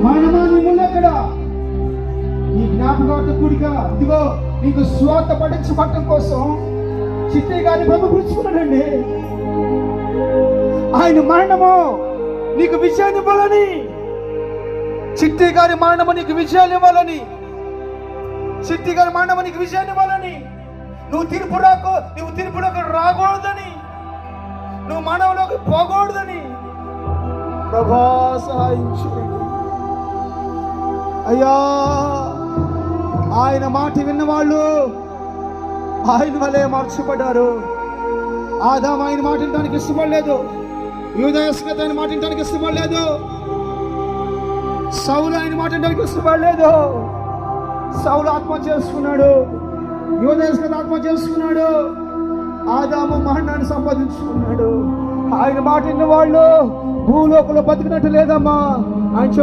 మానవా నువ్వున్నక్కడ ఈ జ్ఞాపకార్థకుడిగా ఇదిగో నీకు స్వార్థ పట్టించబట్టం కోసం చిట్టి గారిని పంపించుకున్నాడండి. ఆయన మరణము నీకు విజయాన్ని ఇవ్వాలని, చిట్టి గారి మరణము నీకు విజయాన్ని ఇవ్వాలని, చిట్టి గారి మరణము నీకు విజయాన్ని ఇవ్వాలని, నువ్వు తీర్పులోకి రాకూడదని, నువ్వు మానవులోకి పోకూడదని ప్రభా సహాయం చేయండి అయ్యా. ఆయన మాట విన్నవాళ్ళు ఆయన వలె మార్చబడ్డారు. ఆదాము ఆయన మాట వినడానికి ఇష్టపడలేదు, యూదాయస్కత ఆయన మాట వినడానికి ఇష్టపడలేదు, సౌలు ఆయన మాట వినడానికి ఇష్టపడలేదు. సౌలు ఆత్మహత్య చేసుకున్నాడు, యూదాయస్కత ఆత్మహత్య చేసుకున్నాడు, ఆదాము మరణాన్ని సంపాదించుకున్నాడు. ఆయన మాట విన్న వాళ్ళు భూలోకంలో బతికినట్టు లేదమ్మా. ఆయన